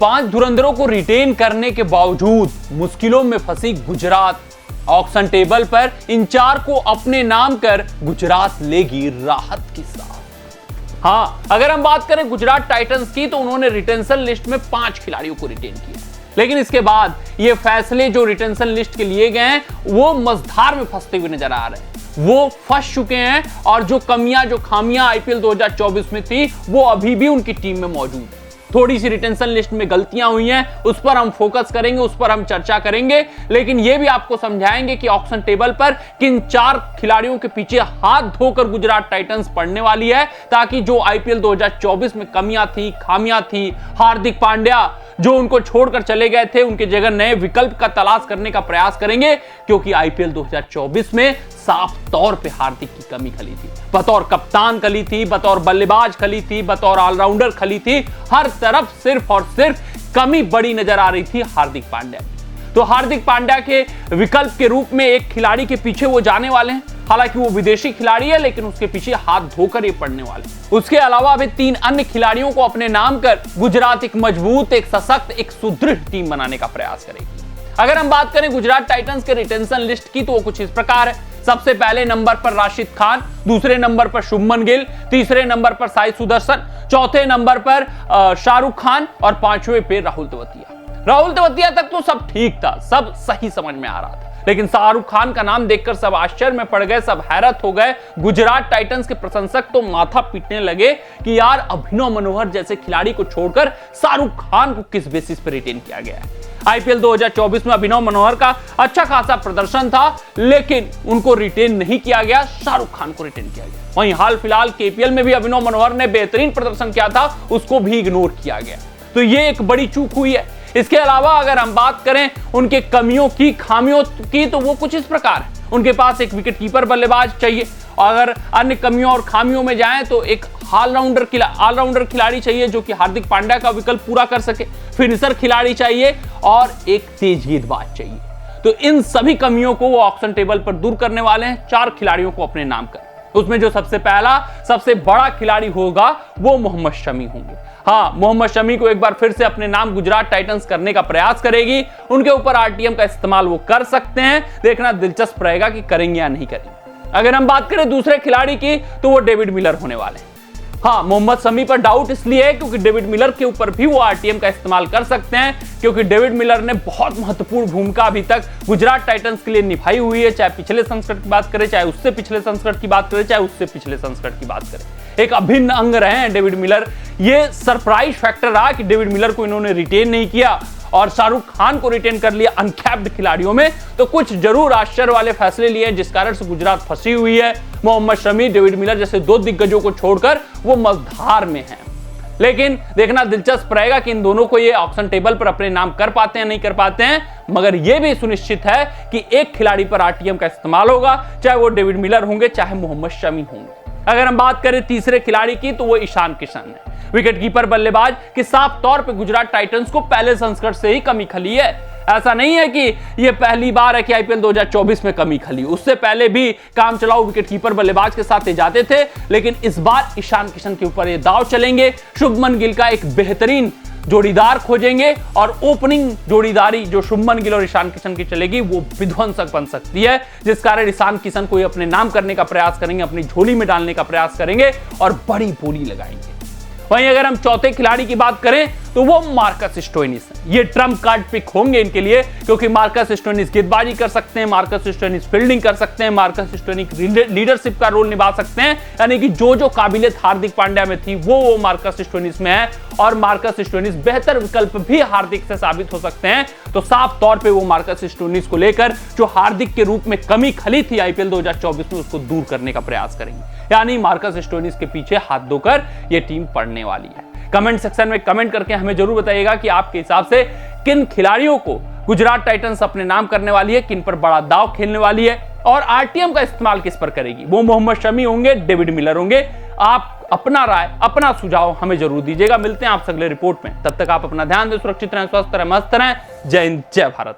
5 धुरंधरों को रिटेन करने के बावजूद मुश्किलों में फंसी गुजरात। ऑक्शन टेबल पर इन 4 को अपने नाम कर गुजरात लेगी राहत की सांस। हाँ, अगर हम बात करें गुजरात टाइटंस की तो उन्होंने रिटेंशन लिस्ट में 5 खिलाड़ियों को रिटेन किया, लेकिन इसके बाद ये फैसले जो रिटेंशन लिस्ट के लिए गए हैं वो मझधार में फंसते हुए नजर आ रहे हैं। वो फंस चुके हैं और जो कमियां जो खामियां आईपीएल 2024 में थी वो अभी भी उनकी टीम में मौजूद है। थोड़ी सी रिटेंशन लिस्ट में गलतियां हुई हैं, उस पर हम फोकस करेंगे, उस पर हम चर्चा करेंगे, लेकिन यह भी आपको समझाएंगे कि ऑक्शन टेबल पर किन 4 खिलाड़ियों के पीछे हाथ धोकर गुजरात टाइटंस पड़ने वाली है, ताकि जो आईपीएल 2024 में कमियां थी, खामियां थी, हार्दिक पांड्या जो उनको छोड़कर चले गए थे, उनके जगह नए विकल्प का तलाश करने का प्रयास करेंगे, क्योंकि आईपीएल 2024 में साफ तौर पे हार्दिक की कमी खली थी। बतौर कप्तान खली थी, बतौर बल्लेबाज खली थी, बतौर ऑलराउंडर खली थी, हर तरफ सिर्फ और सिर्फ कमी बड़ी नजर आ रही थी हार्दिक पांड्या। तो हार्दिक पांड्या के विकल्प के रूप में एक खिलाड़ी के पीछे वो जाने वाले हैं। हालांकि वो विदेशी खिलाड़ी है, लेकिन उसके पीछे हाथ धोकर ये पड़ने वाले। उसके अलावा अभी 3 अन्य खिलाड़ियों को अपने नाम कर गुजरात एक मजबूत, एक सशक्त, एक सुदृढ़ टीम बनाने का प्रयास करेगी। अगर हम बात करें गुजरात टाइटंस के रिटेंशन लिस्ट की तो वो कुछ इस प्रकार है। सबसे पहले नंबर पर राशिद खान, दूसरे नंबर पर शुभमन गिल, तीसरे नंबर पर साई सुदर्शन, चौथे नंबर पर शाहरुख खान और 5वें पे राहुल तेवतिया। राहुल तेवतिया तक तो सब ठीक था, सब सही समझ में आ रहा था, लेकिन शाहरुख खान का नाम देखकर सब आश्चर्य में पड़ गए, सब हैरत हो गए। गुजरात टाइटंस के प्रशंसक तो माथा पीटने लगे कि यार अभिनव मनोहर जैसे खिलाड़ी को छोड़कर शाहरुख खान को किस बेसिस पर रिटेन किया गया है। आईपीएल 2024 में अभिनव मनोहर का अच्छा खासा प्रदर्शन था, लेकिन उनको रिटेन नहीं किया गया, शाहरुख खान को रिटेन किया गया। वहीं हाल फिलहाल केपीएल में भी अभिनव मनोहर ने बेहतरीन प्रदर्शन किया था, उसको भी इग्नोर किया गया। तो ये एक बड़ी चूक हुई है। इसके अलावा अगर हम बात करें उनके कमियों की, खामियों की, तो वो कुछ इस प्रकार है। उनके पास एक विकेट कीपर बल्लेबाज चाहिए, और अगर अन्य कमियों और खामियों में जाएं तो एक ऑलराउंडर खिलाड़ी चाहिए जो कि हार्दिक पांड्या का विकल्प पूरा कर सके, फिनिशर खिलाड़ी चाहिए और एक तेज गेंदबाज चाहिए। तो इन सभी कमियों को वो ऑक्शन टेबल पर दूर करने वाले हैं 4 खिलाड़ियों को अपने नाम कर। उसमें जो सबसे पहला, सबसे बड़ा खिलाड़ी होगा वो मोहम्मद शमी होंगे। हाँ, मोहम्मद शमी को एक बार फिर से अपने नाम गुजरात टाइटंस करने का प्रयास करेगी। उनके ऊपर आरटीएम का इस्तेमाल वो कर सकते हैं, देखना दिलचस्प रहेगा कि करेंगे या नहीं करेंगे। अगर हम बात करें दूसरे खिलाड़ी की तो वो डेविड मिलर होने वाले हैं। हाँ, मोहम्मद शमी पर डाउट इसलिए है क्योंकि डेविड मिलर के ऊपर भी वो आरटीएम का इस्तेमाल कर सकते हैं, क्योंकि डेविड मिलर ने बहुत महत्वपूर्ण भूमिका अभी तक गुजरात टाइटंस के लिए निभाई हुई है। चाहे पिछले संस्करण की बात करें, चाहे उससे पिछले संस्करण की बात करें, चाहे उससे पिछले संस्करण की बात करें, एक अभिन्न अंग रहे हैं डेविड मिलर। ये सरप्राइज फैक्टर रहा कि डेविड मिलर को इन्होंने रिटेन नहीं किया और शाहरुख खान को रिटेन कर लिया अनकैप्ड खिलाड़ियों में। तो कुछ जरूर आश्चर्य वाले फैसले लिए जिस कारण से गुजरात फंसी हुई है। मोहम्मद शमी, डेविड मिलर जैसे 2 दिग्गजों को छोड़कर वो मझधार में हैं। लेकिन देखना दिलचस्प रहेगा कि इन दोनों को ये ऑक्शन टेबल पर अपने नाम कर पाते हैं नहीं कर पाते हैं, मगर यह भी सुनिश्चित है कि एक खिलाड़ी पर आरटीएम का इस्तेमाल होगा, चाहे वो डेविड मिलर होंगे, चाहे मोहम्मद शमी होंगे। अगर हम बात करें तीसरे खिलाड़ी की तो वो ईशान किशन है, विकेट कीपर बल्लेबाज कि साफ तौर पे गुजरात टाइटंस को पहले संस्करण से ही कमी खली है। ऐसा नहीं है कि ये पहली बार है कि आईपीएल 2024 में कमी खली, उससे पहले भी काम चलाओ विकेट कीपर बल्लेबाज के साथ जाते थे, लेकिन इस बार ईशान किशन के ऊपर ये दांव चलेंगे। शुभमन गिल का एक बेहतरीन जोड़ीदार खोजेंगे और ओपनिंग जोड़ीदारी जो शुभमन गिल और ईशान किशन की चलेगी वो विध्वंसक बन सकती है, जिस कारण ईशान किशन को अपने नाम करने का प्रयास करेंगे, अपनी झोली में डालने का प्रयास करेंगे और बड़ी बोली लगाएंगे। वहीं अगर हम चौथे खिलाड़ी की बात करें तो वो मार्कस स्टोइनिस है। ये ट्रम्प कार्ड पिक होंगे इनके लिए, क्योंकि मार्कस स्टोइनिस गेंदबाजी कर सकते हैं, मार्कस स्टोइनिस फील्डिंग कर सकते हैं, मार्कस स्टोइनिस लीडरशिप का रोल निभा सकते हैं। यानी कि जो काबिलियत हार्दिक पांड्या में थी वो मार्कस स्टोइनिस में है, और मार्कस स्टोइनिस बेहतर विकल्प भी हार्दिक से साबित हो सकते हैं। तो साफ तौर पे वो मार्कस स्टोइनिस को लेकर जो हार्दिक के रूप में कमी खली थी आईपीएल 2024 में, उसको दूर करने का प्रयास करेंगे। यानी मार्कस स्टोइनिस के पीछे हाथ धोकर ये टीम पड़ने वाली है। कमेंट सेक्शन में कमेंट करके हमें जरूर बताइएगा कि आपके हिसाब से किन खिलाड़ियों को गुजरात टाइटंस अपने नाम करने वाली है, किन पर बड़ा दांव खेलने वाली है, और आरटीएम का इस्तेमाल किस पर करेगी। वो मोहम्मद शमी होंगे, डेविड मिलर होंगे। आप अपना राय, अपना सुझाव हमें जरूर दीजिएगा। मिलते हैं आपसे अगले रिपोर्ट में, तब तक आप अपना ध्यान दें, सुरक्षित रहें, स्वस्थ रहें, मस्त रहें। जय हिंद, जय भारत।